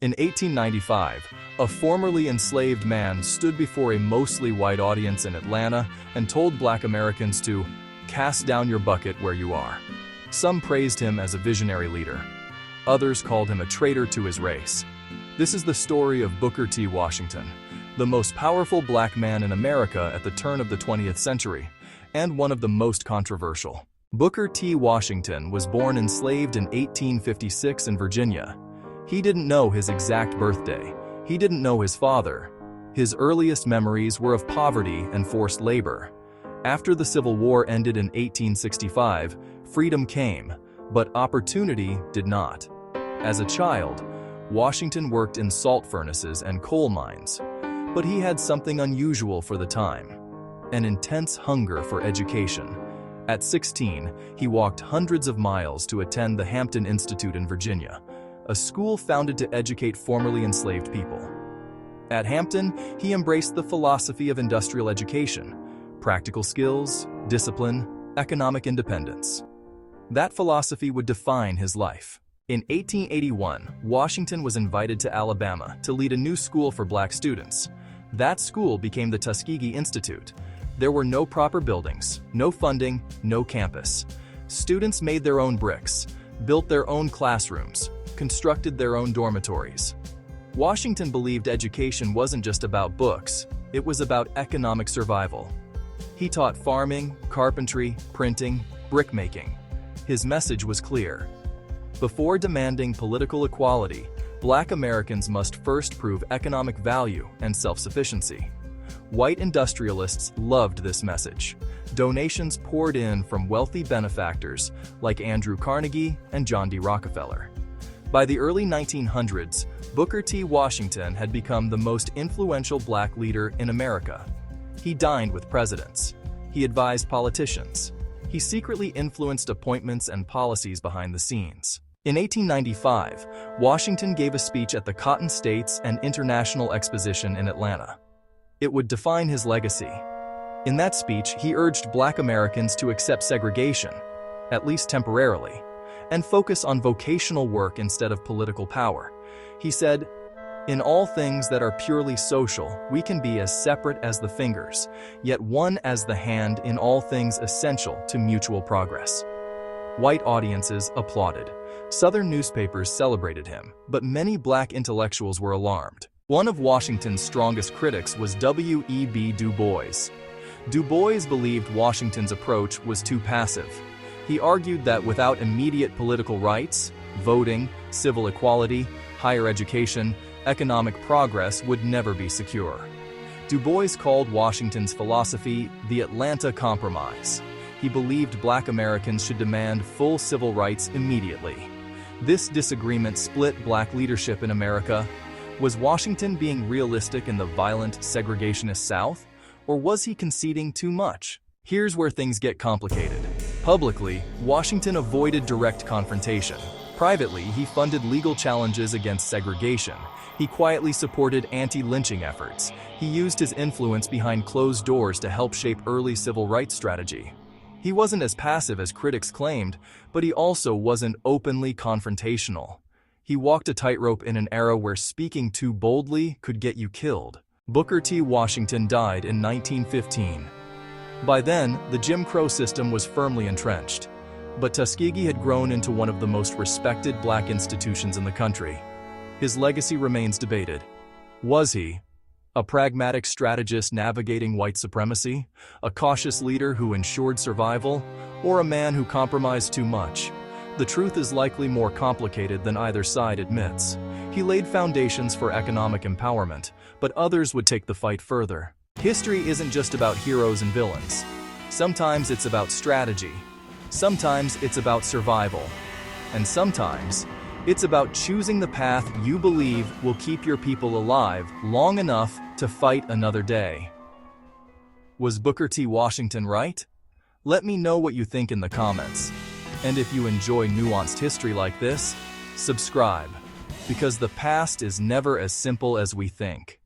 In 1895, a formerly enslaved man stood before a mostly white audience in Atlanta and told Black Americans to cast down your bucket where you are. Some praised him as a visionary leader. Others called him a traitor to his race. This is the story of Booker T. Washington, the most powerful black man in America at the turn of the 20th century, and one of the most controversial. Booker T. Washington was born enslaved in 1856 in Virginia. He didn't know his exact birthday. He didn't know his father. His earliest memories were of poverty and forced labor. After the Civil War ended in 1865, freedom came, but opportunity did not. As a child, Washington worked in salt furnaces and coal mines, but he had something unusual for the time: an intense hunger for education. At 16, he walked hundreds of miles to attend the Hampton Institute in Virginia, a school founded to educate formerly enslaved people. At Hampton, he embraced the philosophy of industrial education: practical skills, discipline, economic independence. That philosophy would define his life. In 1881, Washington was invited to Alabama to lead a new school for black students. That school became the Tuskegee Institute. There were no proper buildings, no funding, no campus. Students made their own bricks, built their own classrooms, constructed their own dormitories. Washington believed education wasn't just about books, it was about economic survival. He taught farming, carpentry, printing, brickmaking. His message was clear. Before demanding political equality, Black Americans must first prove economic value and self-sufficiency. White industrialists loved this message. Donations poured in from wealthy benefactors like Andrew Carnegie and John D. Rockefeller. By the early 1900s, Booker T. Washington had become the most influential black leader in America. He dined with presidents. He advised politicians. He secretly influenced appointments and policies behind the scenes. In 1895, Washington gave a speech at the Cotton States and International Exposition in Atlanta. It would define his legacy. In that speech, he urged Black Americans to accept segregation, at least temporarily, and focus on vocational work instead of political power. He said, "In all things that are purely social, we can be as separate as the fingers, yet one as the hand in all things essential to mutual progress." White audiences applauded. Southern newspapers celebrated him, but many black intellectuals were alarmed. One of Washington's strongest critics was W.E.B. Du Bois. Du Bois believed Washington's approach was too passive. He argued that without immediate political rights, voting, civil equality, higher education, economic progress would never be secure. Du Bois called Washington's philosophy the Atlanta Compromise. He believed Black Americans should demand full civil rights immediately. This disagreement split black leadership in America. Was Washington being realistic in the violent, segregationist South, or was he conceding too much? Here's where things get complicated. Publicly, Washington avoided direct confrontation. Privately, he funded legal challenges against segregation. He quietly supported anti-lynching efforts. He used his influence behind closed doors to help shape early civil rights strategy. He wasn't as passive as critics claimed, but he also wasn't openly confrontational. He walked a tightrope in an era where speaking too boldly could get you killed. Booker T. Washington died in 1915. By then, the Jim Crow system was firmly entrenched, but Tuskegee had grown into one of the most respected black institutions in the country. His legacy remains debated. Was he a pragmatic strategist navigating white supremacy, a cautious leader who ensured survival, or a man who compromised too much? The truth is likely more complicated than either side admits. He laid foundations for economic empowerment, but others would take the fight further. History isn't just about heroes and villains. Sometimes it's about strategy. Sometimes it's about survival. And sometimes it's about choosing the path you believe will keep your people alive long enough to fight another day. Was Booker T. Washington right? Let me know what you think in the comments. And if you enjoy nuanced history like this, subscribe, because the past is never as simple as we think.